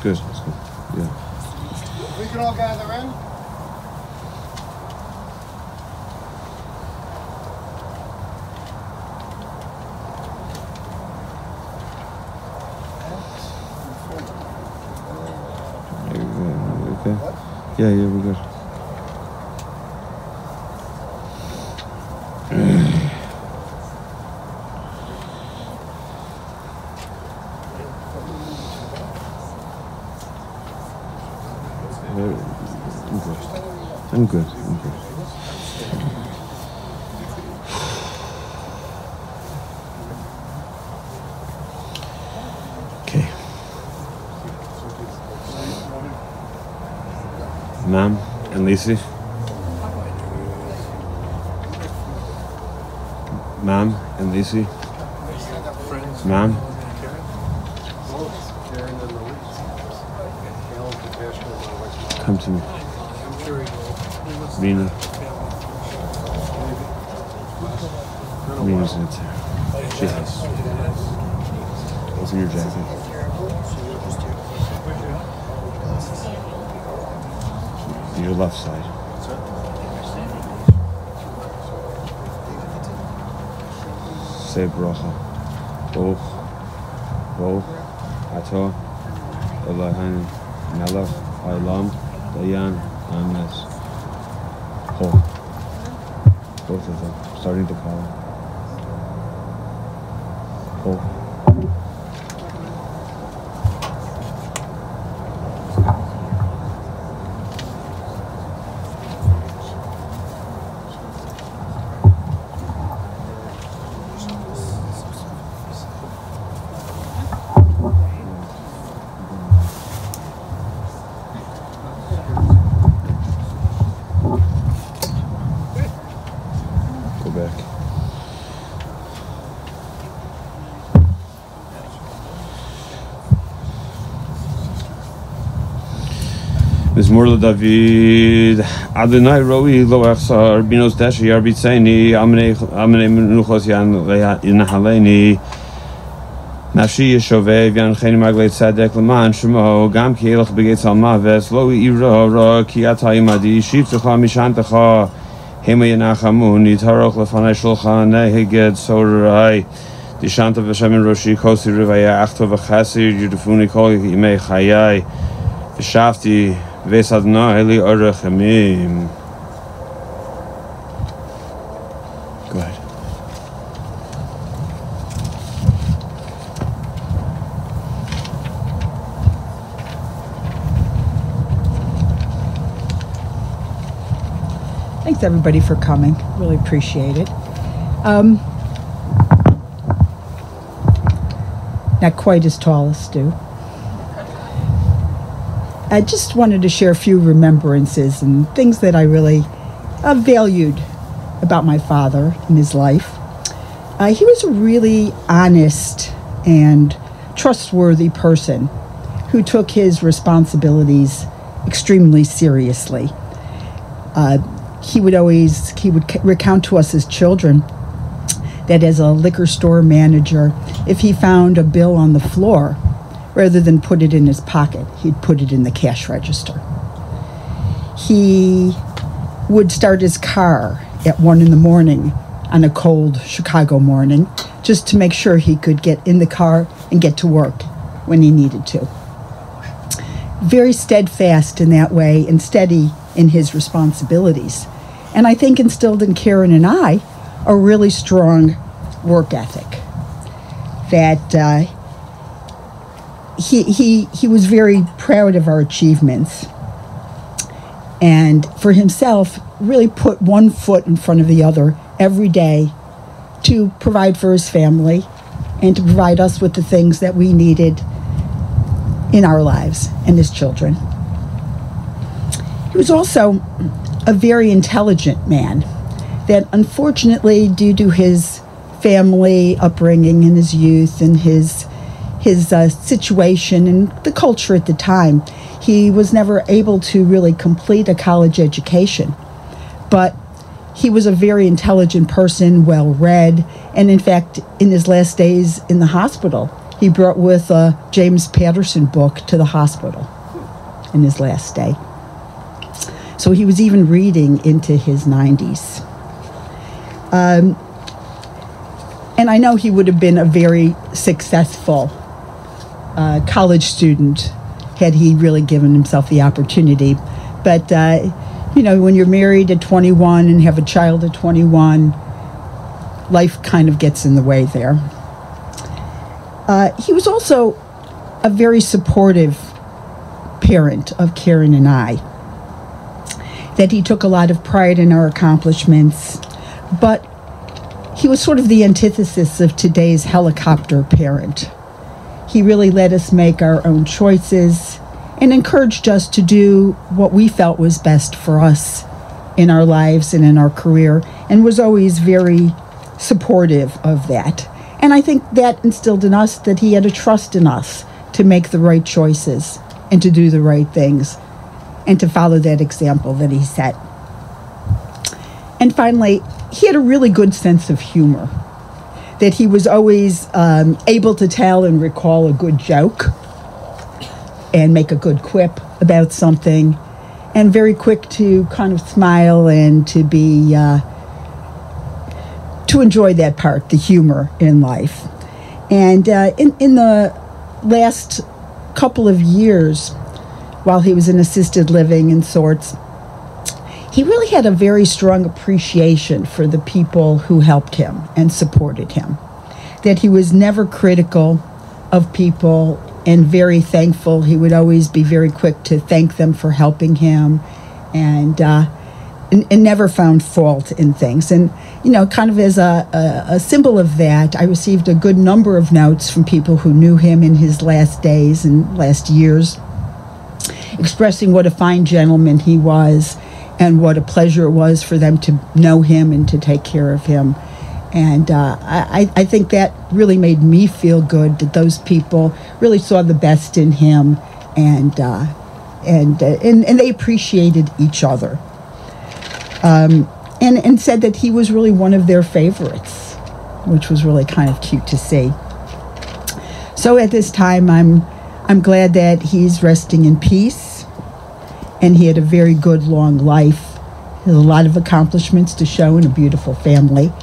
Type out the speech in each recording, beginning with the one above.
good. That's good. Yeah. We can all gather in. Okay. Yeah, we're good. I'm good. Okay. Mom and Lisa. Mom and Lisa. Mom. Come to me. Rena. Rena's in it. She has. What's in your jacket? Your left side. Say bracha. Boch. Ato. Elohim. Melech. Olam. Dayan. Ames. Both of them. Starting to call. Mizmor David Adonai Roi Lo Achsar Binos Dashi Arbitzaini Amne Menuchos Yinahaleni Nafshi Yeshove V'Yancheni Magleit Tzedek L'man Shemo Gam Ki Elach B'Geitz Al Maves Lo Ira Ra Ki Atayim Adi Shiftecha Mishantecha Hema Yenachamun Yitaroch Lefanei Shulchan Neheged Sorai Dishanta V'Shem Roshi Kosi Rivaya Achto V'Chasir Yudufuni Kol Yimei Chayai V'Shafti V'Sadna Eli Orachamim. Go ahead. Thanks everybody for coming. Really appreciate it. Not quite as tall as Stu. I just wanted to share a few remembrances and things that I really valued about my father in his life. He was a really honest and trustworthy person who took his responsibilities extremely seriously. He would recount to us as children that as a liquor store manager, if he found a bill on the floor, rather than put it in his pocket, he'd put it in the cash register. He would start his car at 1 a.m. on a cold Chicago morning just to make sure he could get in the car and get to work when he needed to. Very steadfast in that way and steady in his responsibilities. And I think instilled in Karen and I a really strong work ethic. That he was very proud of our achievements, and for himself really put one foot in front of the other every day to provide for his family and to provide us with the things that we needed in our lives and his children. He was also a very intelligent man that, unfortunately, due to his family upbringing in his youth and his situation and the culture at the time, he was never able to really complete a college education. But he was a very intelligent person, well-read, and in fact, in his last days in the hospital, he brought with a James Patterson book to the hospital in his last day. So he was even reading into his 90s. And I know he would have been a very successful college student had he really given himself the opportunity. But, when you're married at 21 and have a child at 21, life kind of gets in the way there. He was also a very supportive parent of Karen and I, that he took a lot of pride in our accomplishments, but he was sort of the antithesis of today's helicopter parent. He really let us make our own choices and encouraged us to do what we felt was best for us in our lives and in our career, and was always very supportive of that. And I think that instilled in us that he had a trust in us to make the right choices and to do the right things and to follow that example that he set. And finally, he had a really good sense of humor, that he was always able to tell and recall a good joke and make a good quip about something, and very quick to kind of smile and to be to enjoy that part, the humor in life. And in the last couple of years, while he was in assisted living and sorts, he really had a very strong appreciation for the people who helped him and supported him. That he was never critical of people and very thankful. He would always be very quick to thank them for helping him, and never found fault in things. And, kind of as a symbol of that, I received a good number of notes from people who knew him in his last days and last years, expressing what a fine gentleman he was and what a pleasure it was for them to know him and to take care of him. And I think that really made me feel good, that those people really saw the best in him, and they appreciated each other, and said that he was really one of their favorites, which was really kind of cute to see. So at this time, I'm glad that he's resting in peace, and he had a very good long life. He has a lot of accomplishments to show and a beautiful family.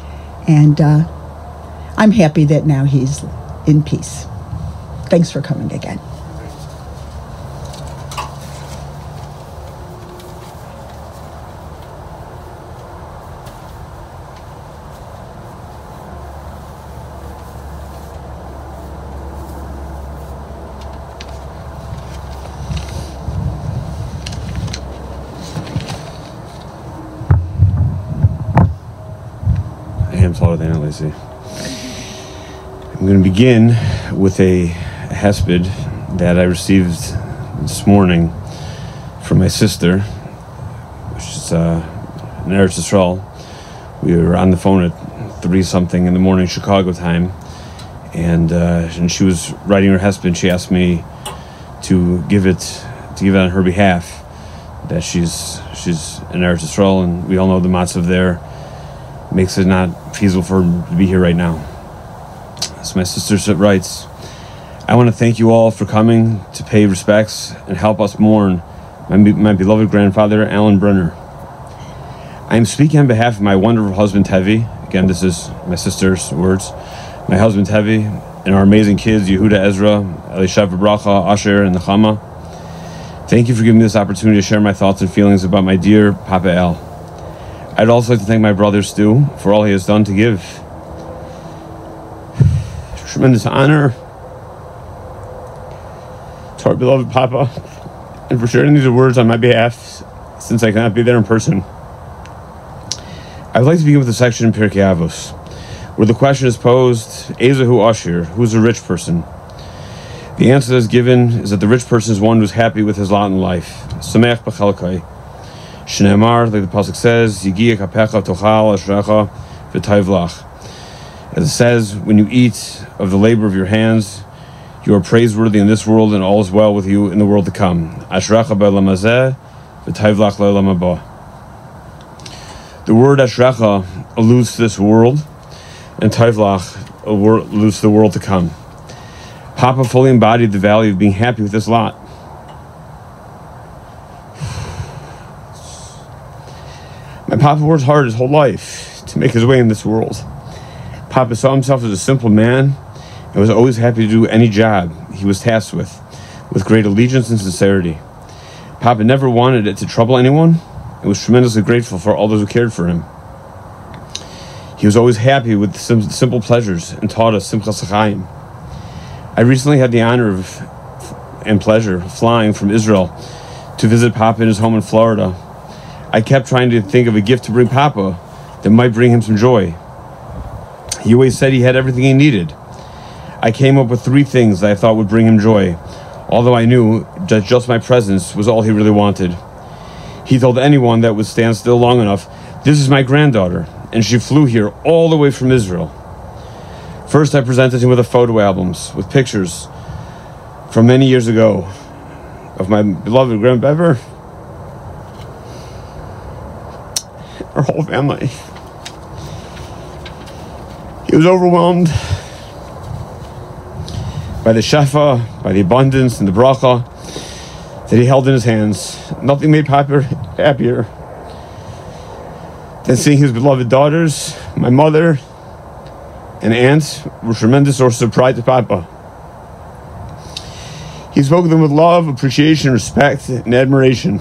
And I'm happy that now he's in peace. Thanks for coming again. Taller than Lacey. I'm going to begin with a hesped that I received this morning from my sister, which is in Eretz Yisrael. We were on the phone at 3-something in the morning Chicago time, and she was writing her hesped. She asked me to give it on her behalf, that she's in Eretz Yisrael, and we all know the matzav there makes it not feasible for him to be here right now. So my sister writes, I want to thank you all for coming to pay respects and help us mourn my beloved grandfather, Alan Brenner. I am speaking on behalf of my wonderful husband, Tevi. Again, this is my sister's words. My husband, Tevi, and our amazing kids, Yehuda, Ezra, Elishav, Bracha, Asher, and Nechama. Thank you for giving me this opportunity to share my thoughts and feelings about my dear Papa El. I'd also like to thank my brother Stu for all he has done to give. Tremendous honor to our beloved Papa, and for sharing these words on my behalf, since I cannot be there in person. I would like to begin with a section in Pirkei Avos, where the question is posed, Ezehu Ashir, who's a rich person? The answer that is given is that the rich person is one who is happy with his lot in life. Sameach b'chalkai. Shneimar, like the pasuk says, Yigiya kapecha tochal ashrecha v'tayvlach. As it says, when you eat of the labor of your hands, you are praiseworthy in this world, and all is well with you in the world to come. Ashrecha b'olam hazeh v'tayvlach l'olam haba. The word ashrecha alludes to this world, and tayvlach alludes to the world to come. Papa fully embodied the value of being happy with his lot. My Papa worked hard his whole life to make his way in this world. Papa saw himself as a simple man and was always happy to do any job he was tasked with great allegiance and sincerity. Papa never wanted it to trouble anyone and was tremendously grateful for all those who cared for him. He was always happy with simple pleasures and taught us Simchas Chaim. I recently had the honor and pleasure of flying from Israel to visit Papa in his home in Florida. I kept trying to think of a gift to bring Papa that might bring him some joy. He always said he had everything he needed. I came up with 3 things that I thought would bring him joy, although I knew that just my presence was all he really wanted. He told anyone that would stand still long enough, "This is my granddaughter, and she flew here all the way from Israel." First, I presented him with photo albums with pictures from many years ago of my beloved grandbever, our whole family. He was overwhelmed by the shefa, by the abundance and the bracha that he held in his hands. Nothing made Papa happier than seeing his beloved daughters, my mother and aunt, were tremendous sources of pride to Papa. He spoke of them with love, appreciation, respect, and admiration.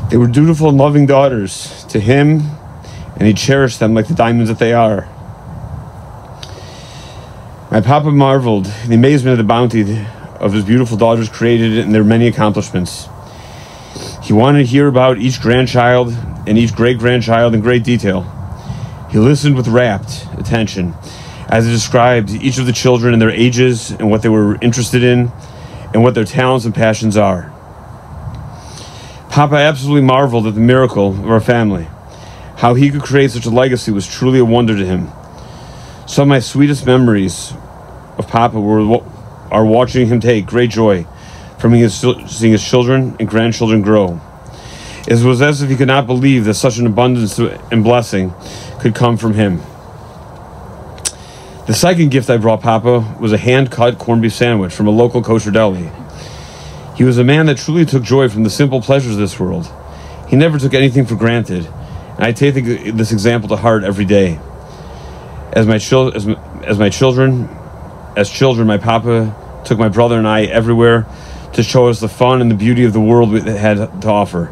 They were dutiful and loving daughters to him, and he cherished them like the diamonds that they are. My Papa marveled in the amazement of the bounty of his beautiful daughters created and their many accomplishments. He wanted to hear about each grandchild and each great-grandchild in great detail. He listened with rapt attention as he described each of the children and their ages and what they were interested in and what their talents and passions are. Papa absolutely marveled at the miracle of our family. How he could create such a legacy was truly a wonder to him. Some of my sweetest memories of Papa are watching him take great joy from seeing his children and grandchildren grow. It was as if he could not believe that such an abundance and blessing could come from him. The second gift I brought Papa was a hand-cut corned beef sandwich from a local kosher deli. He was a man that truly took joy from the simple pleasures of this world. He never took anything for granted, and I take this example to heart every day. As children, my Papa took my brother and I everywhere to show us the fun and the beauty of the world it had to offer.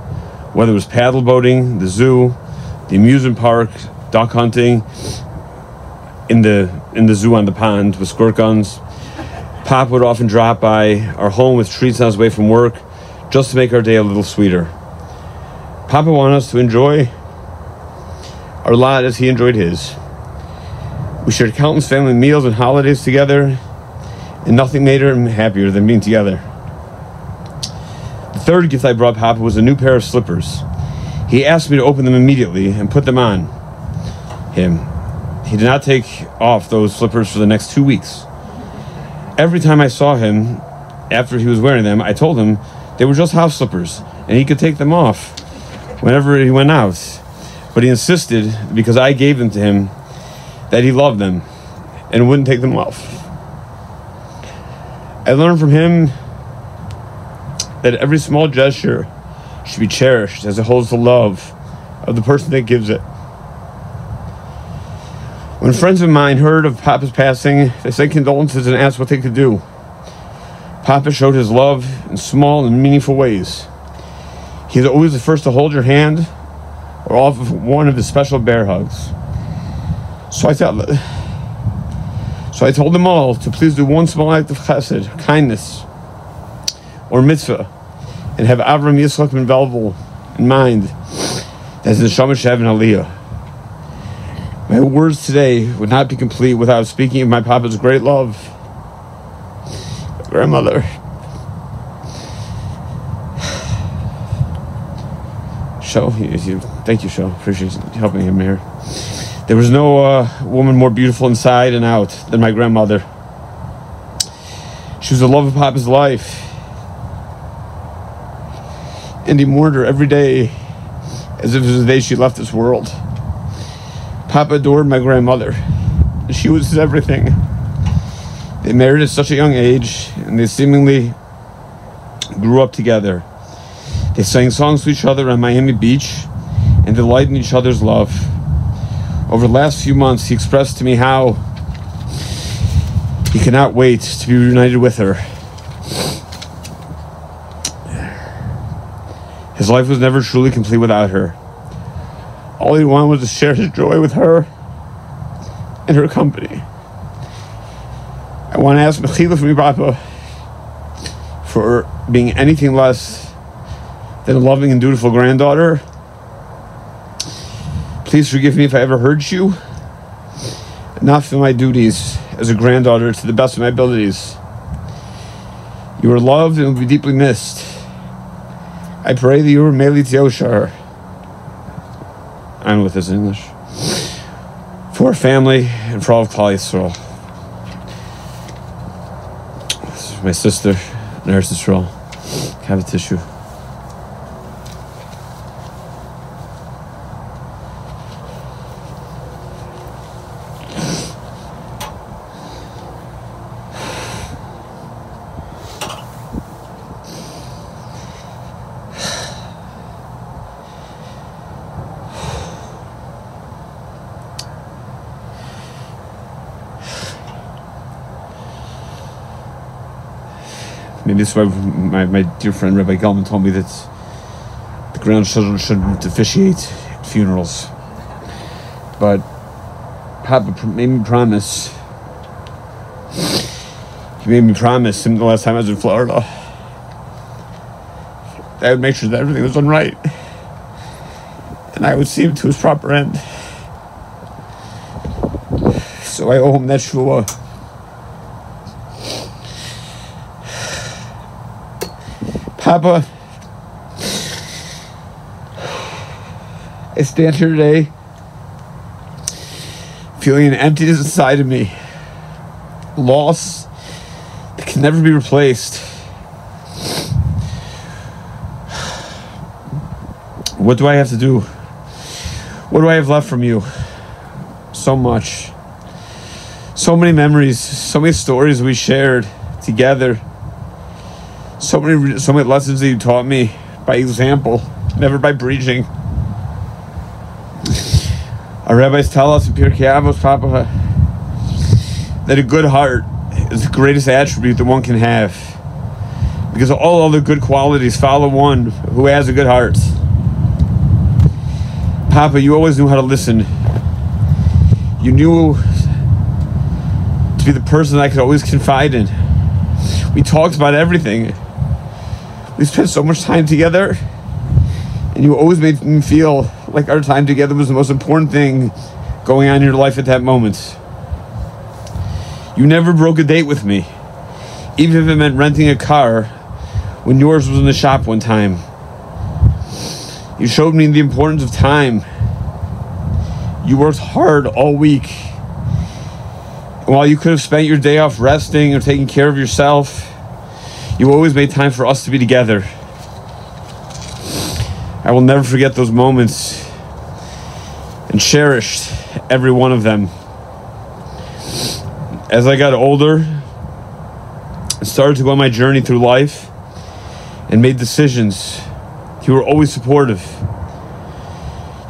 Whether it was paddle boating, the zoo, the amusement park, duck hunting, in the zoo on the pond with squirt guns. Papa would often drop by our home with treats on his way from work just to make our day a little sweeter. Papa wanted us to enjoy our lot as he enjoyed his. We shared countless family meals and holidays together, and nothing made him happier than being together. The third gift I brought Papa was a new pair of slippers. He asked me to open them immediately and put them on him. He did not take off those slippers for the next 2 weeks. Every time I saw him after he was wearing them, I told him they were just house slippers and he could take them off whenever he went out. But he insisted, because I gave them to him, that he loved them and wouldn't take them off. I learned from him that every small gesture should be cherished as it holds the love of the person that gives it. When friends of mine heard of Papa's passing, they sent condolences and asked what they could do. Papa showed his love in small and meaningful ways. He's always the first to hold your hand or offer one of his special bear hugs. So I told them all to please do one small act of chesed, kindness, or mitzvah, and have Avram Yitzchak ben Velvel in mind as the Neshama Shev and Aliyah. My words today would not be complete without speaking of my Papa's great love, my grandmother. Sho, thank you, Sho. Appreciate you helping him here. There was no woman more beautiful inside and out than my grandmother. She was the love of Papa's life. And he mourned her every day as if it was the day she left this world. Papa adored my grandmother. She was his everything. They married at such a young age, and they seemingly grew up together. They sang songs to each other on Miami Beach and delighted in each other's love. Over the last few months, he expressed to me how he cannot wait to be reunited with her. His life was never truly complete without her. All he wanted was to share his joy with her and her company. I want to ask Mechila from Papa for being anything less than a loving and dutiful granddaughter. Please forgive me if I ever hurt you and not fulfill my duties as a granddaughter to the best of my abilities. You are loved and will be deeply missed. I pray that you are Meli Tioshar. I don't know what this is in English. For our family and for all of Klal Yisrael. This is my sister, Nurse Yisrael. Have a tissue. Maybe that's why my dear friend Rabbi Gelman told me that the grandchildren shouldn't officiate funerals. But Papa made me promise. He made me promise him the last time I was in Florida that I would make sure that everything was done right. And I would see him to his proper end. So I owe him that shvuah. Papa, I stand here today feeling an emptiness inside of me, loss that can never be replaced. What do I have to do? What do I have left from you? So much. So many memories, so many stories we shared together. So many lessons that you taught me by example, never by preaching. Our rabbis tell us in Pirkei Avos, Papa, that a good heart is the greatest attribute that one can have, because all other good qualities follow one who has a good heart. Papa, you always knew how to listen. You knew to be the person I could always confide in. We talked about everything. We spent so much time together, and you always made me feel like our time together was the most important thing going on in your life at that moment. You never broke a date with me, even if it meant renting a car when yours was in the shop one time. You showed me the importance of time. You worked hard all week. And while you could have spent your day off resting or taking care of yourself, you always made time for us to be together. I will never forget those moments and cherished every one of them. As I got older and started to go on my journey through life and made decisions, you were always supportive.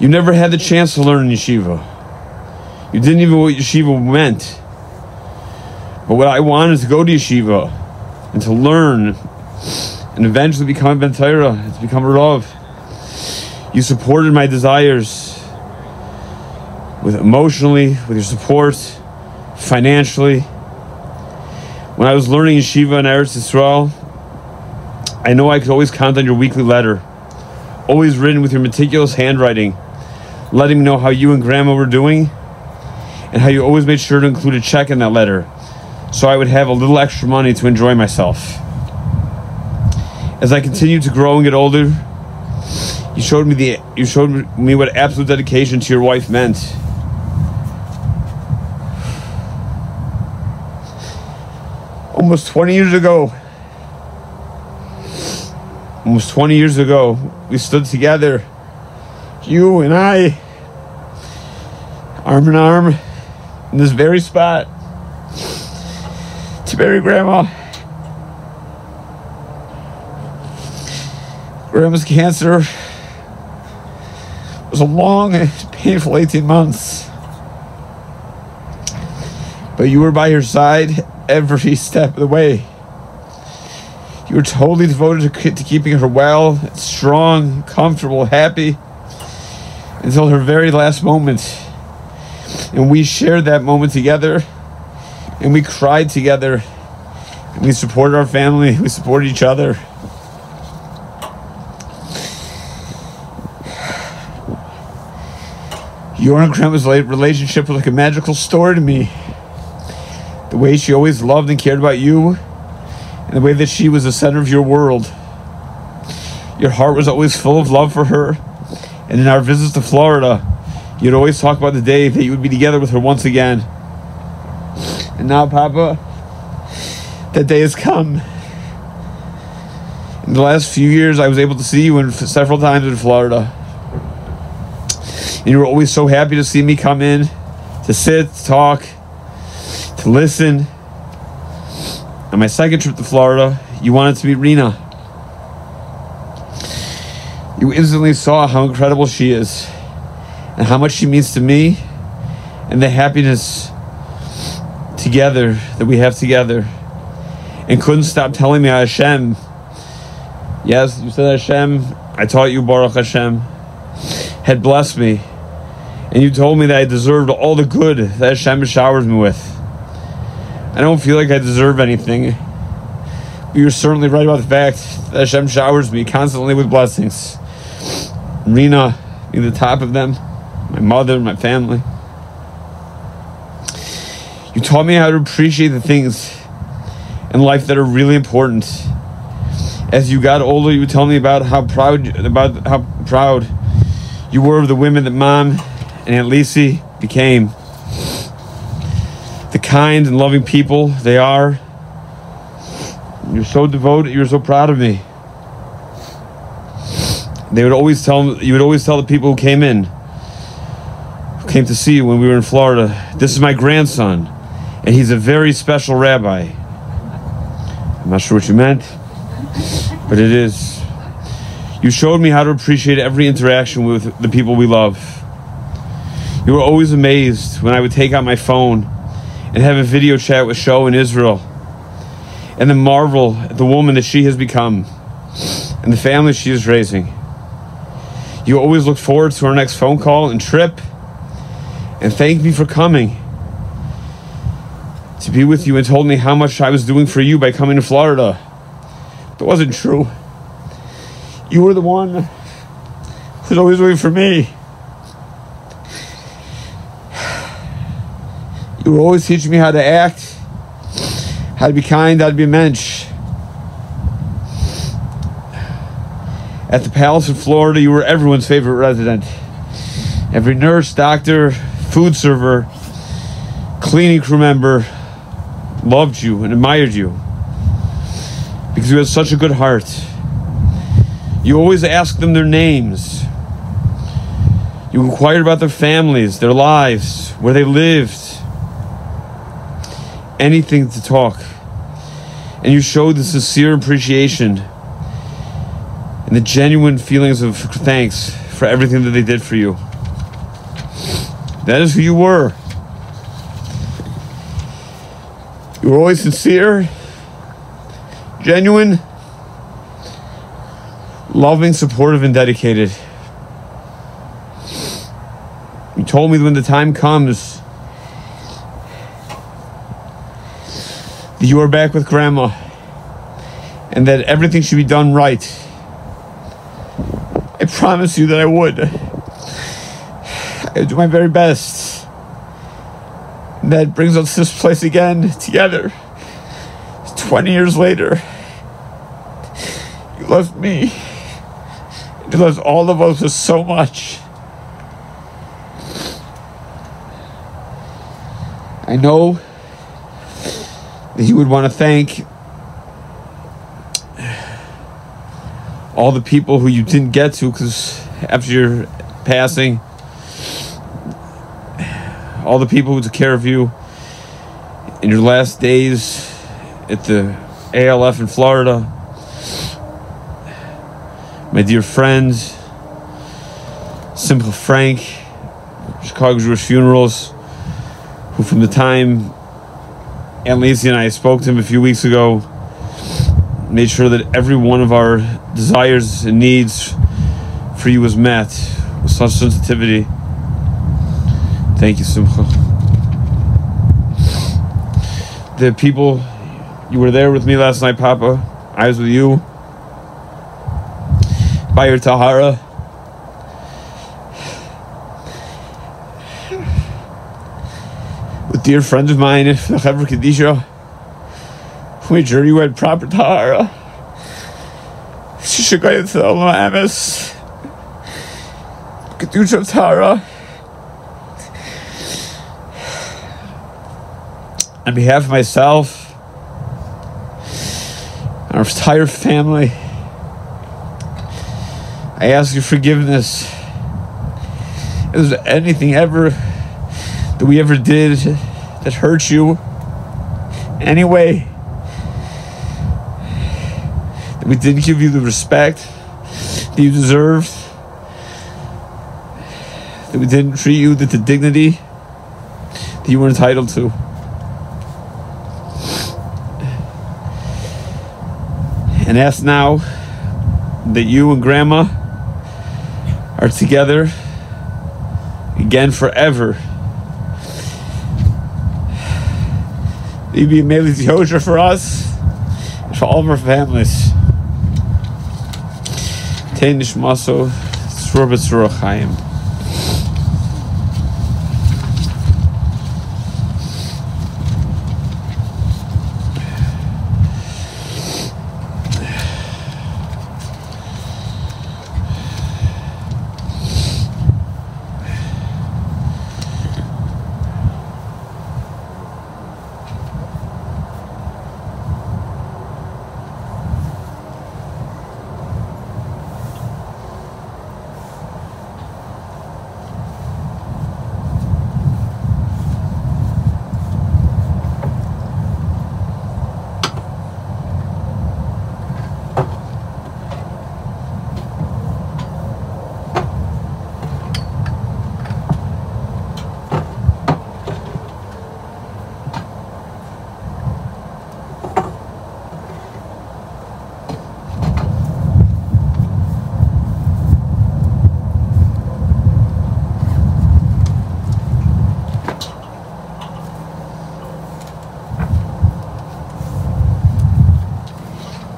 You never had the chance to learn in yeshiva. You didn't even know what yeshiva meant. But what I wanted is to go to yeshiva and to learn and eventually become a Ben Torah, to become a Rav. You supported my desires with emotionally, with your support, financially. When I was learning yeshiva in Eretz Yisrael, I know I could always count on your weekly letter, always written with your meticulous handwriting, letting me know how you and Grandma were doing, and how you always made sure to include a check in that letter, so I would have a little extra money to enjoy myself. As I continued to grow and get older, you showed me what absolute dedication to your wife meant. Almost 20 years ago, we stood together, you and I, arm in arm, in this very spot, to to bury Grandma. Grandma's cancer was a long and painful 18 months. But you were by her side every step of the way. You were totally devoted to keeping her well, strong, comfortable, happy, until her very last moment. And we shared that moment together, and we cried together, and we supported our family, we supported each other. Your and Grandma's relationship was like a magical story to me. The way she always loved and cared about you, and the way that she was the center of your world. Your heart was always full of love for her, and in our visits to Florida, you'd always talk about the day that you would be together with her once again. And now, Papa, that day has come. In the last few years, I was able to see you several times in Florida. And you were always so happy to see me come in, to sit, to talk, to listen. On my second trip to Florida, you wanted to meet Rena. You instantly saw how incredible she is, and how much she means to me, and the happiness together that we have together. And couldn't stop telling me Hashem. Yes, you said Hashem. I taught you Baruch Hashem. Had blessed me. And you told me that I deserved all the good that Hashem showers me with. I don't feel like I deserve anything. But you're certainly right about the fact that Hashem showers me constantly with blessings. Rena being the top of them. My mother, my family. You taught me how to appreciate the things in life that are really important. As you got older, you would tell me about how proud you were of the women that Mom and Aunt Lisi became. The kind and loving people they are. You're so devoted. You're so proud of me. You would always tell the people who came to see you when we were in Florida, this is my grandson, and he's a very special rabbi. I'm not sure what you meant, but it is. You showed me how to appreciate every interaction with the people we love. You were always amazed when I would take out my phone and have a video chat with Sho in Israel, and then marvel at the woman that she has become and the family she is raising. You always looked forward to our next phone call and trip, and thanked me for coming to be with you, and told me how much I was doing for you by coming to Florida. It wasn't true. You were the one who was always waiting for me. You were always teaching me how to act, how to be kind, how to be a mensch. At the palace in Florida, you were everyone's favorite resident. Every nurse, doctor, food server, cleaning crew member loved you and admired you because you had such a good heart. You always asked them their names. You inquired about their families, their lives, where they lived. Anything to talk. And you showed the sincere appreciation and the genuine feelings of thanks for everything that they did for you. That is who you were. You were always sincere, genuine, loving, supportive, and dedicated. You told me that when the time comes that you are back with Grandma and that everything should be done right. I promise you that I would. I would do my very best. And that brings us to this place again, together. 20 years later. You loved me. You loved all of us so much. I know that you would want to thank all the people who you didn't get to because after your passing, all the people who took care of you in your last days at the ALF in Florida. My dear friends, Simcha Frank, Chicago Jewish Funerals, who from the time Aunt Lacey and I spoke to him a few weeks ago, made sure that every one of our desires and needs for you was met with such sensitivity. Thank you, Simcha. The people, you were there with me last night, Papa. I was with you by your Tahara. With dear friends of mine, the Chevra Kadisha, who made sure you had proper Tahara. Shishagayat Thelma Amis, Kedusha Tahara. On behalf of myself, our entire family, I ask your forgiveness. If there's anything ever that we ever did that hurt you anyway, that we didn't give you the respect that you deserved, that we didn't treat you with the dignity that you were entitled to. And ask now that you and Grandma are together again forever. You'd be a Mele Yosher for us and for all of our families. Tein Nishmaso, Tzur B'Tzur Chaim.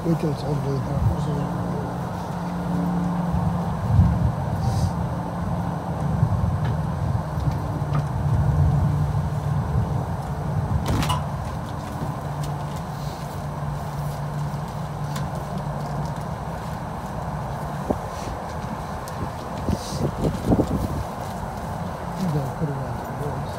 Wait till it's all the way down. You gotta put it on the voice.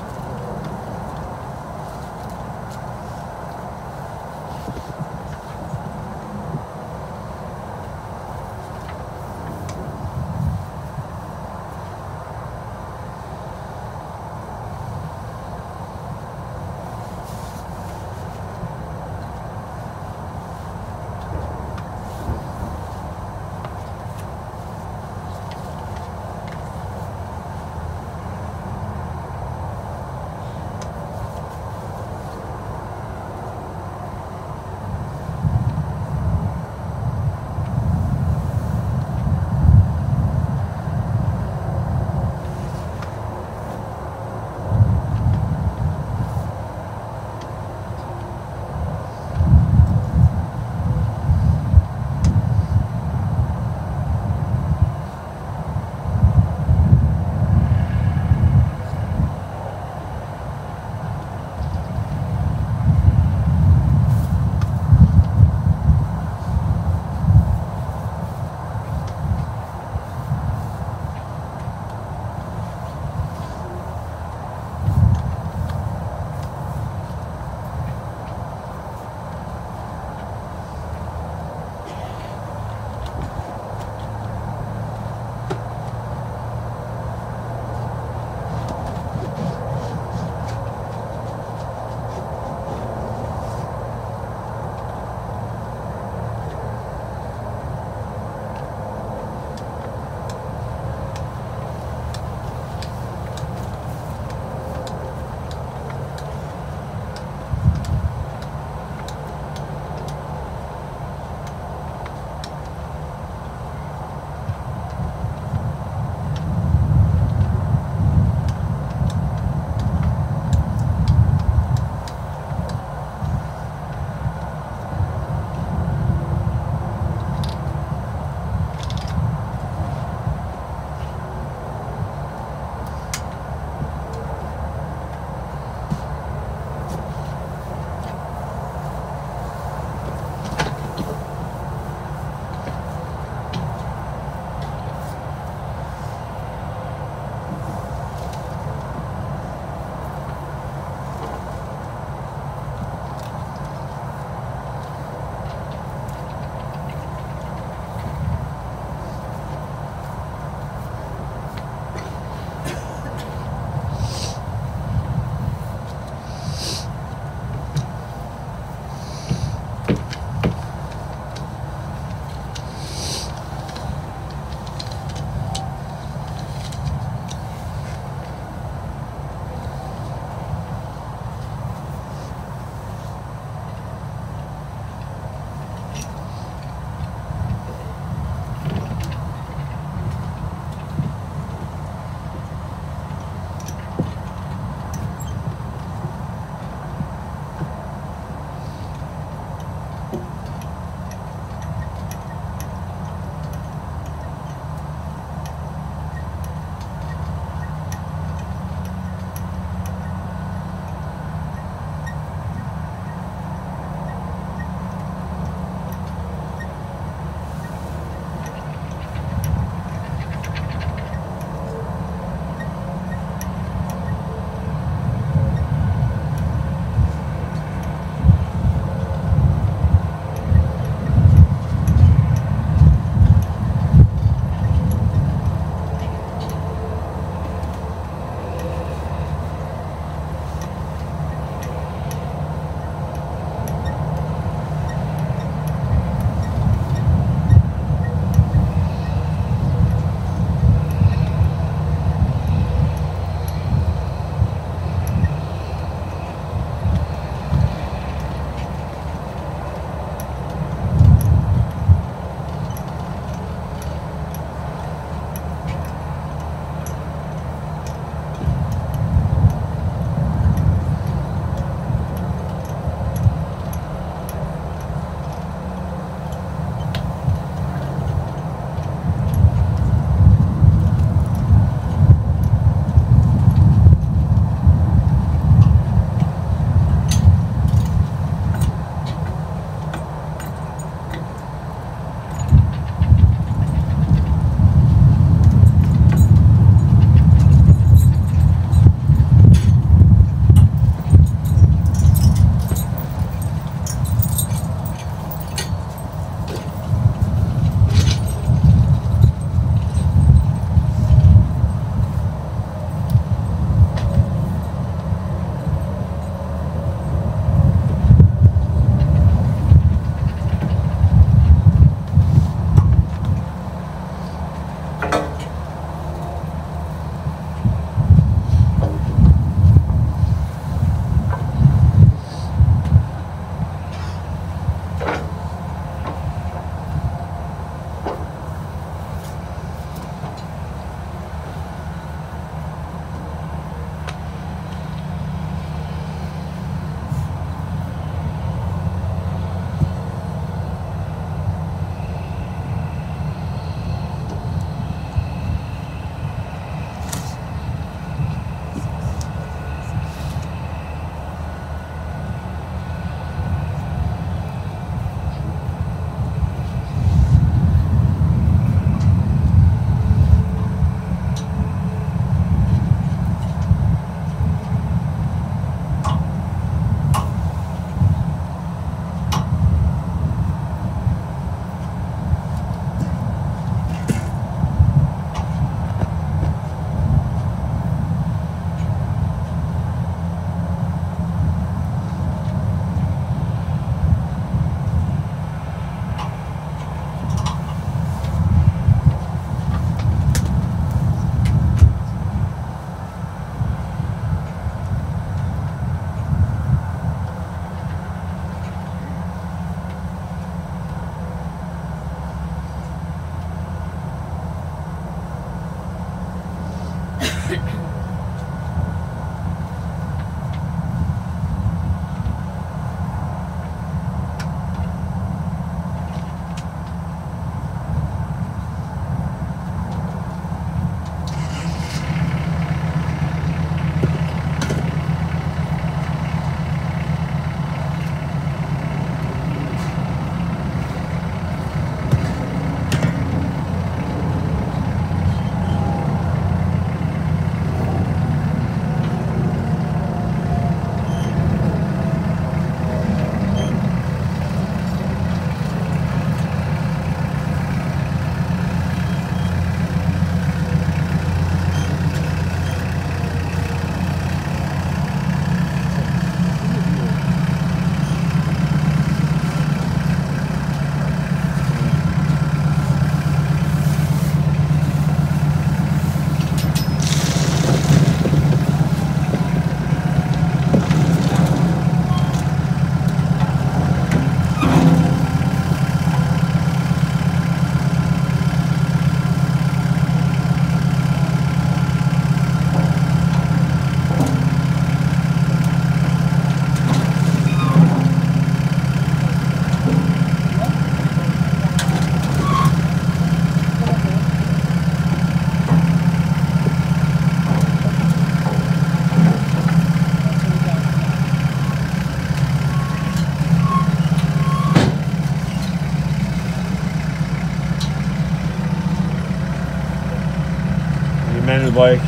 men in white.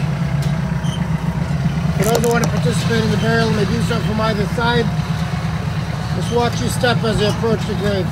For those who want to participate in the burial and they do so from either side, just watch your step as they approach the grave.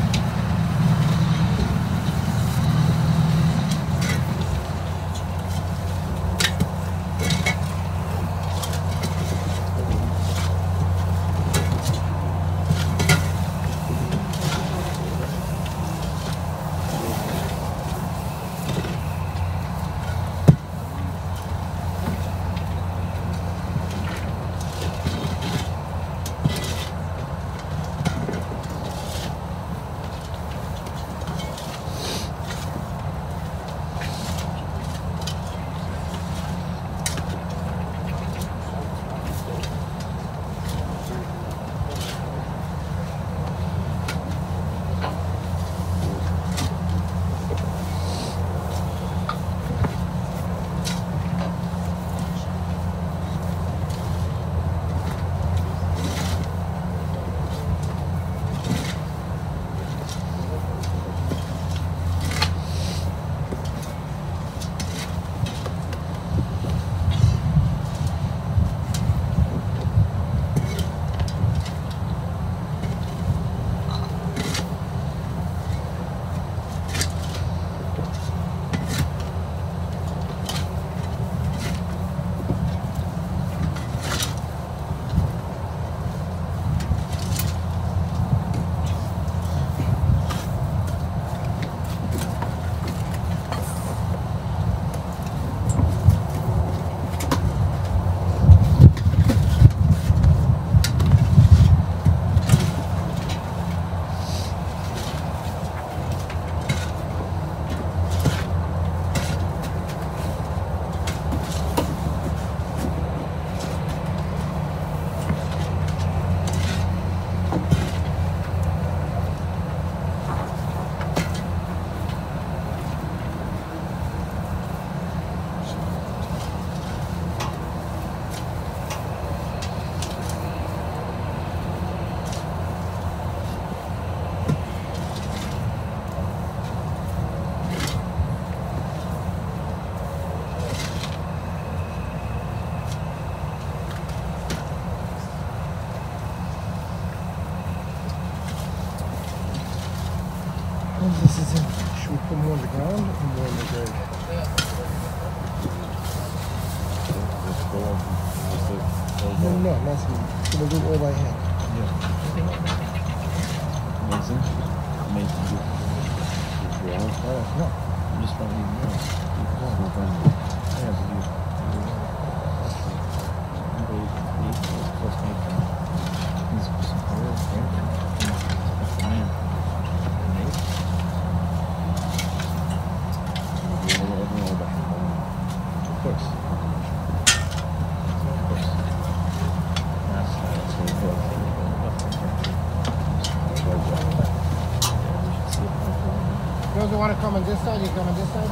This is it. Should we put more on the ground or more on the grave? No, not me. So we'll do it all by hand. Amazing. No, I'm just trying to even know. Yeah, but you. Of course. Those who want to come on this side, you come on this side.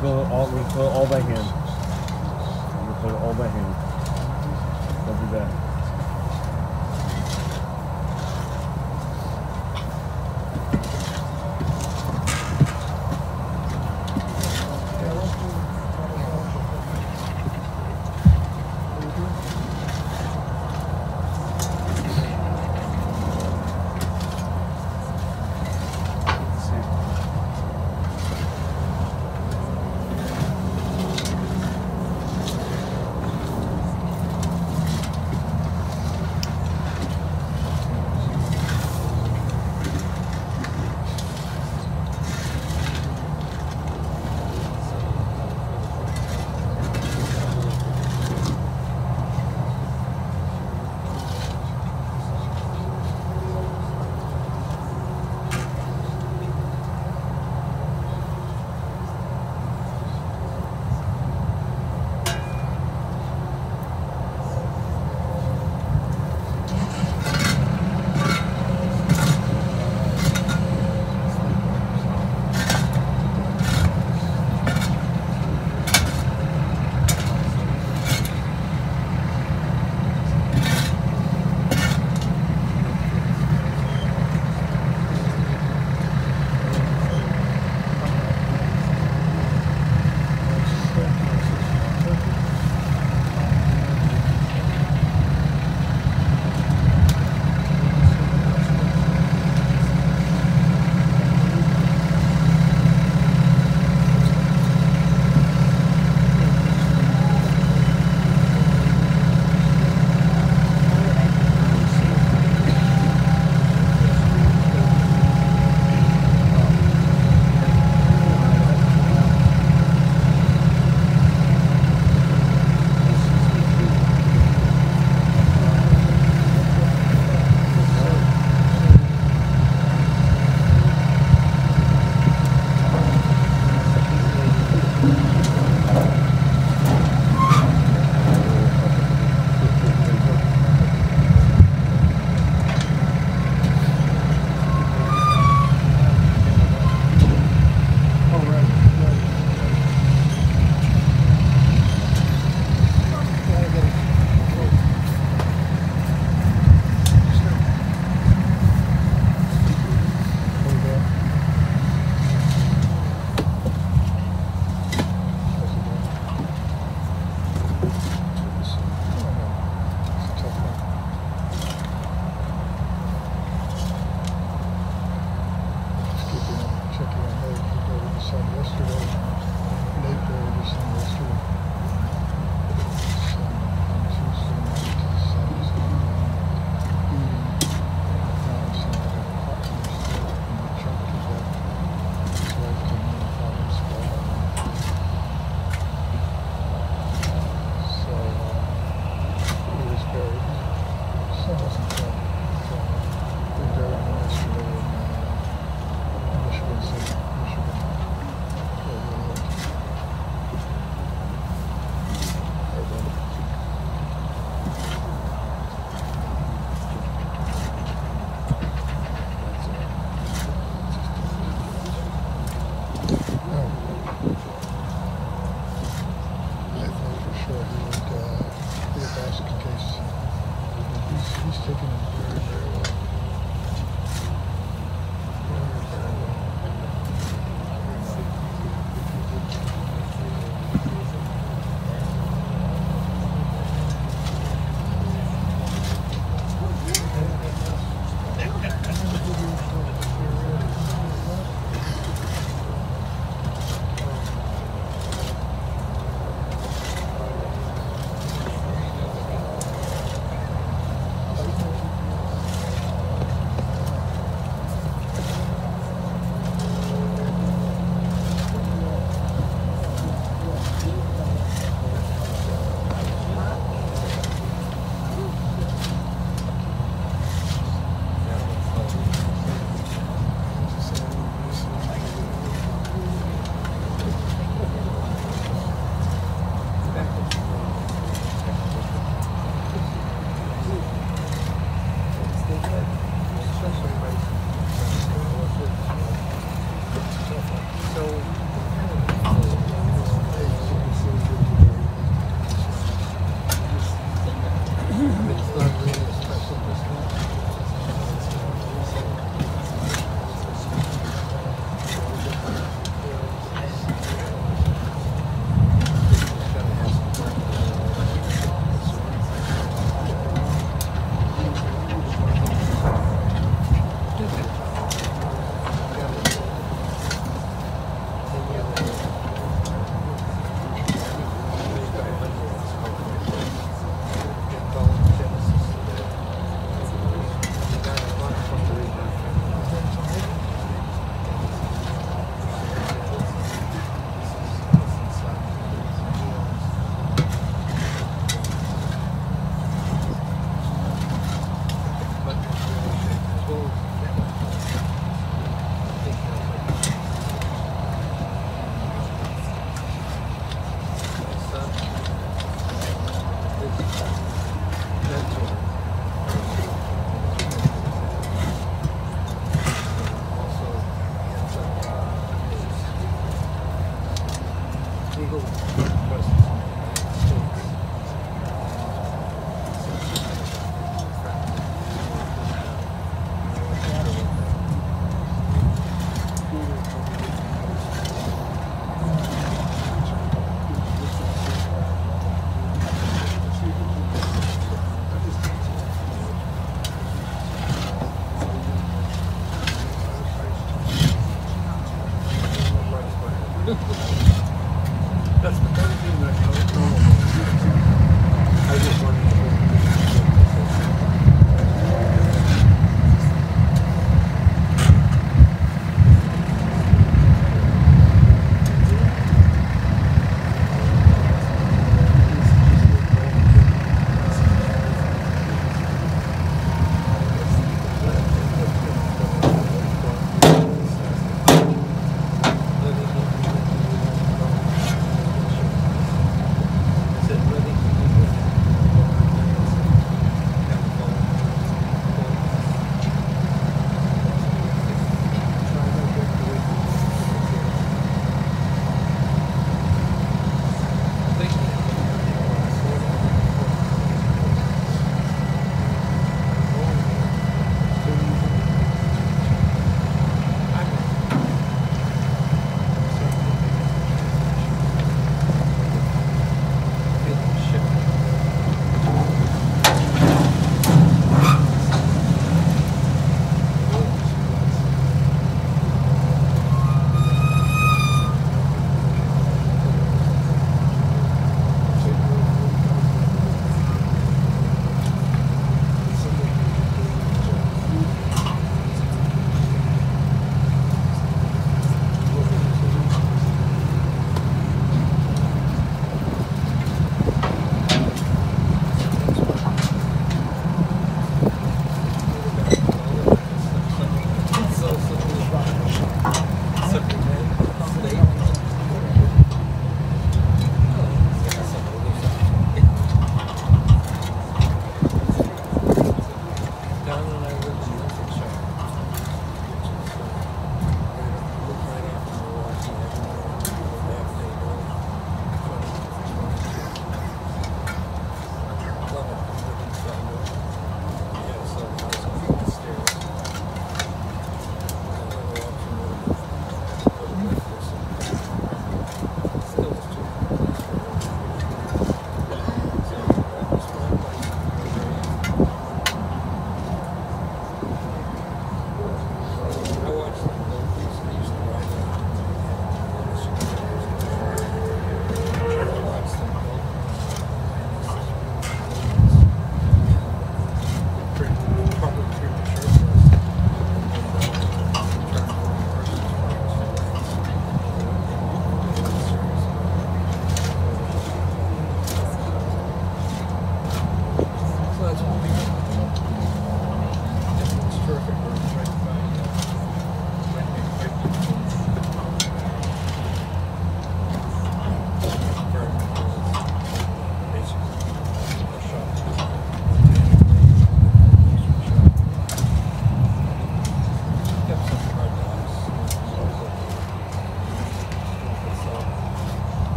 fill it all by hand. We'll fill it all by hand. Don't do that.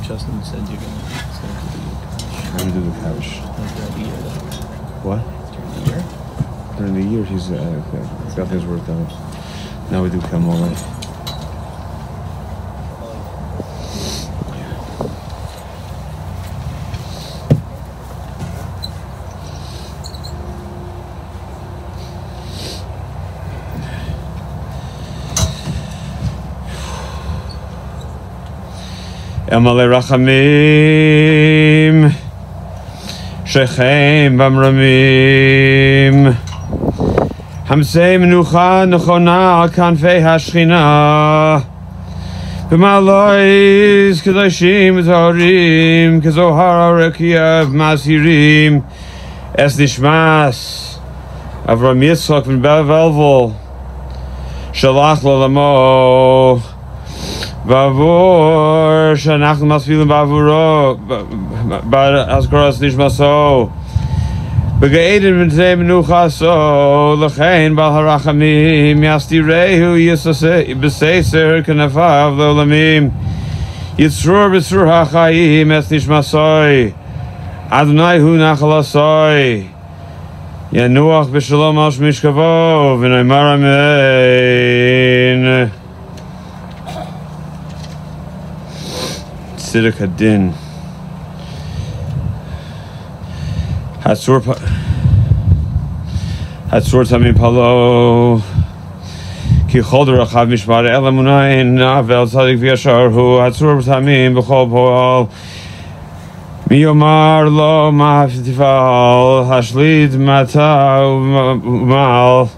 Justin said it's going I'm gonna do the couch. to do What? during the year. During the year, he's got things worked out. Now we do come all right. Emale Rachamim Shechem Bamramim Hamsei Menucha Nechona Al Kanfei Hashchina B'malois Kedoshim Zoharim Kezohar Rekia Masirim Es Nishmas Avram Yitzchak Ben Velvel Shalach Lolamo Bavur Shanach Masfilim Bavuro Asgoras Nishmaso Begaiden B'nei Menuchaso L'chein Bal Harachamim Yasti Rehu B'seiser K'nefav L'olamim Yitzrur B'srur HaChaim Es Nishmasoi Adonai Hu Nachalasoi Yanuach B'shalom Al Shmishkavo V'naymar Amen. Siddiq Hadin Hatzur Tamim Palo Ki Chol Rachav Mishmar El Amunayin Navel Tzadik V'Yashar Hu Hatzur Tamim B'Chol Poal Miyomar Lo Ma'afitifal Hashlid Mata Umal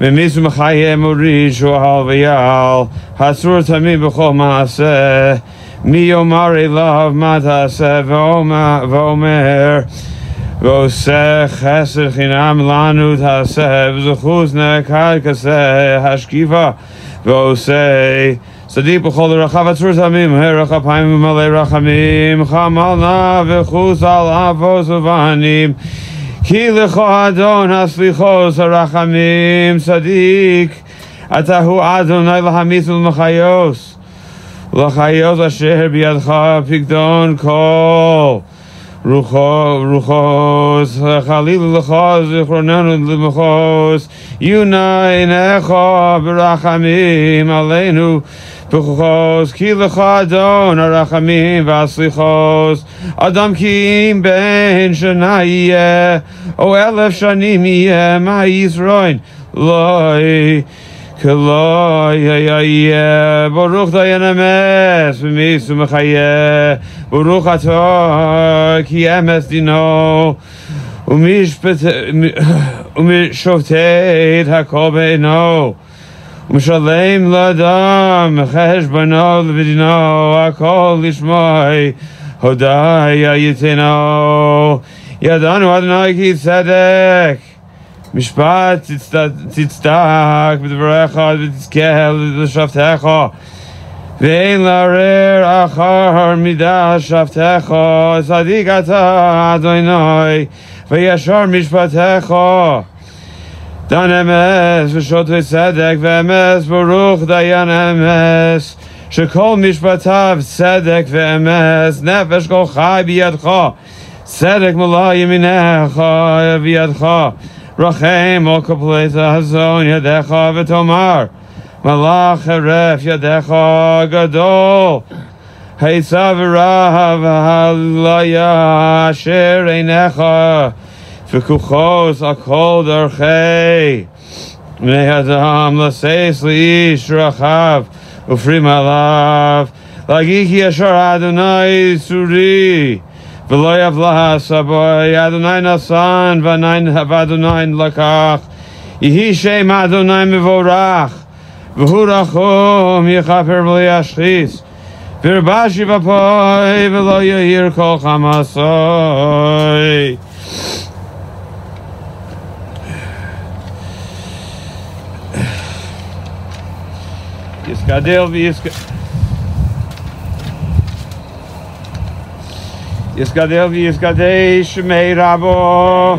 Memizu Mechayem Urish U'Hal V'Yal Hatzur Tamim B'Chol Ma'aseh Mi Yomar Elav Matase V'Omer V'Oseh Chesed Chinam Lanu Taseh V'Zuchuz Nekad Kaseh Hashkiva V'Oseh Sadiq B'Chol Rachav Atzur Tamim Herachapayim V'Malei Rachamim Chamalna V'Chuz Al Avos Uvanim Ki Lecho Adon Haslichos Harachamim Sadiq Atahu Adonai L'Hamithul Mechayos L'chayos asher biyadcha pigdon kol ruchos chalil l'chos zichronenu l'mechos yunai necha b'rachamim aleinu b'chuchos ki l'cha adon harachamim v'aslichos adam ki im ben shana yeh o elef shanim yeh ma yisroin loi Baruch Dayan Emes V'misu Mechayeh Baruch Atah Ki Emes Dino Umishoftet Hakol Be'ino Umishalem L'Adam Chesh B'no L'Vidino Hakol Lishmai Hodaya Yitino Yadanu Adonai Ki Tzedek Mishpat tzitzdak b'dvarecha v'tizkel l'shavtecha ve'en larer achar midah shavtecha tzadik ata Adonai v'yashar mishpatecha dan emes v'shotei tzedek v'emes baruch dayan emes shekol mishpatav tzedek v'emes nefesh kol chai b'yadcha tzedek malay yeminecha b'yadcha Rachem o kapleta hazon yadecha v'tomar Malach heref yadecha gadol Heitzav v'rahav halaya asher einecha V'kuchos akol darchei Bnei adam l'seis li'ish rachav Ufri malav Lagiki yashar Adonai suri V'lo yavlah saboy Adonai nasan v'Adonai lakach Yehi shem Adonai mevorach V'hu rachum yichaper v'lo yashchis V'rbashi v'apoy v'lo yahir kol chamasoy Yiskadel v'yiskadel Yiskadel v'yiskadei shmei rabo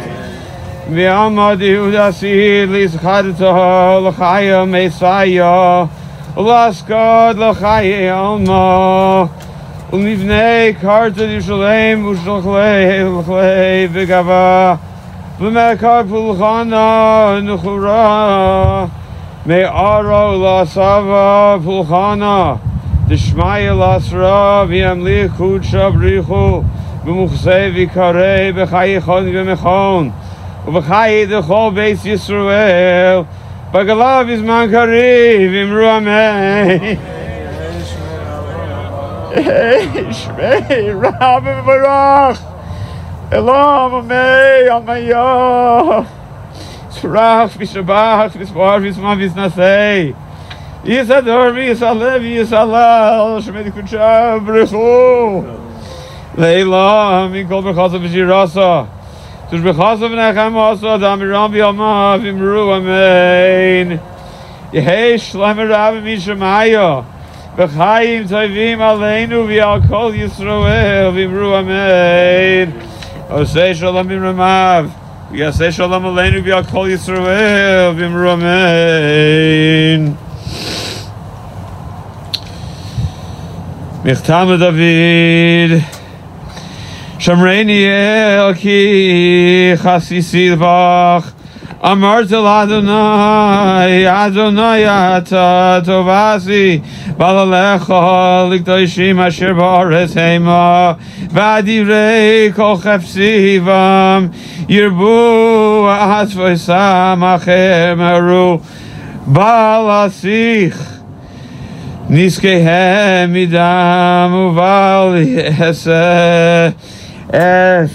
v'amad Yehudasi l'izchadto l'chaya mesaya l'asgod l'chaya almo Umivnei karta Yerushalayim u'shalchlei v'gava v'mekar pulchana nuchura me'aro la'sava pulchana d'shmaya la'sra v'yamlich kudsha brichu v'muchsei v'karei b'chayichon v'mechon u'b'chayi d'chol beis Yisrael b'galav izman kariv imru amen. Shmei Rabbi Barach Elam Amei Amaya Tzrach Vishabach Visbar Visma Visnasei Yisador Visalev Yisalal Shmei Kuchav Brechu Leila Mikol Bechazav V'Shirasa Tush Bechazav Nechem Asa Damiram V'Yama V'Imru Amen Yehei Shlem Rabbi Mishamaya B'chaim tovim aleinu v'al kol Yisroel v'imru amen. Osei shalom b'ramav v'yasei shalom aleinu v'al kol Yisroel v'imru amen. Michtam David Shamreini el ki chasisi l'vach Amarta Adonai, Adonai ata tovasi, balalecha likdoshim asher ba'aretz hema, v'adivrei kol chefsivam, yirbu atzvoisam acher meru, balasich, niskehem midam uval yeseh es.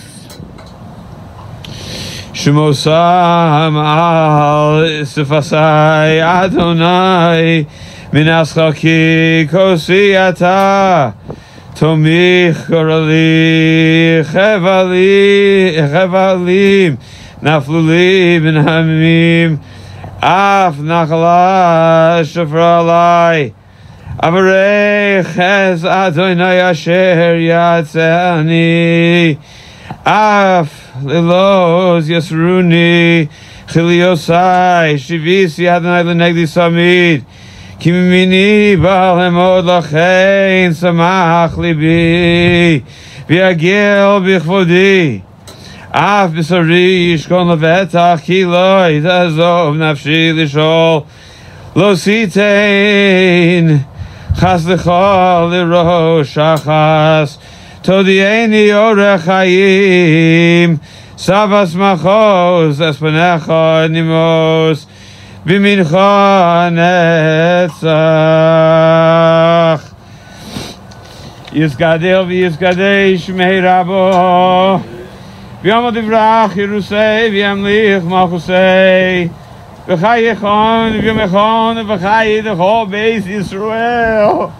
Shemosam al sifasai Adonai minaschaki kosi ata tomich korali chevalim nafluli ben hamim af nachala shafralai avarech es Adonai asher yatzani af Lilos Yasruni Chiliosai Shivisi Adonai Lenegdi Samid Kimimini Baal Hemod Lachein Samach Libi V'yagel B'chvodi Af B'sari Yishkon Levetach Kiloi Tazov Nafshi Lishol Lo Sitein Chas L'chol Lirosh Achas Todieni orech hayim, savas machos espanecha nimos, b'mincha netzach. Yizgadel v'yizgadei shmei rabo, v'yamod ivrach Yerusei v'yamlich malchusei, v'chayichon v'yamechon v'chayi d'chol beis Yisrael.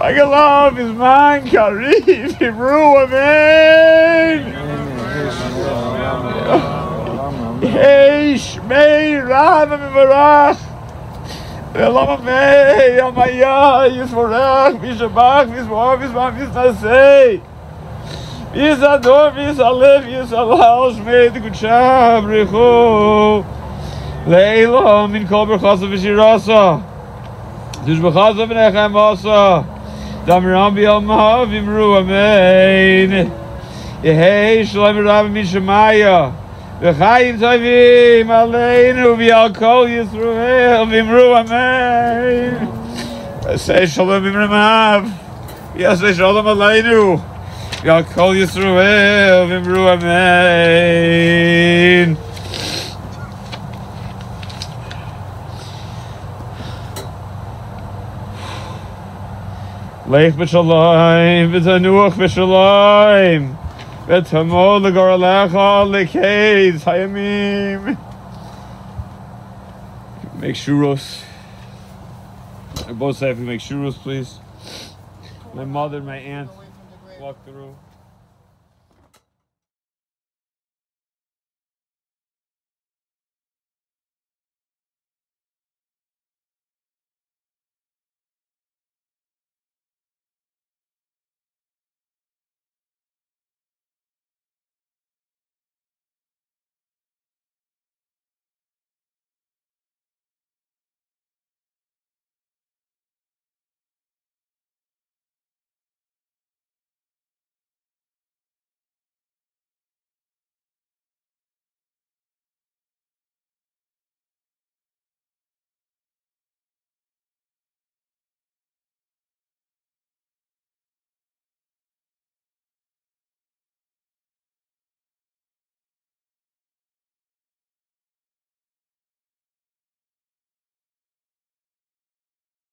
I love his man, Karif, Hebrew, amen. Hey, Shmei, Rabbi, Mivarach, Elam, amen, Amaya, Yisvorach, Vishabach, Vismar, Vismar, Visnasei, Yisador, Visalev, Yisalal, Shmei, Tekuchav, Rechu, Leila, Min Kol Berchasav, V'Shirasa, Tush Bechazav Nechem Asa, Damiram B'Yalma V'Imru Amen. Yehei Shalom Rabbi Mishamaya V'chaim tovim aleinu v'al kol Yisrael V'Imru Amen. Say Shalom B'Ramav Yasei Shalom aleinu v'al kol Yisrael V'Imru Amen. Leich b'shalayim, v'tanuach b'shalayim, v'tamod l'goralecha l'keis hayamim. Make shuros. Both say if we make shuros, please. My mother and my aunt walk through.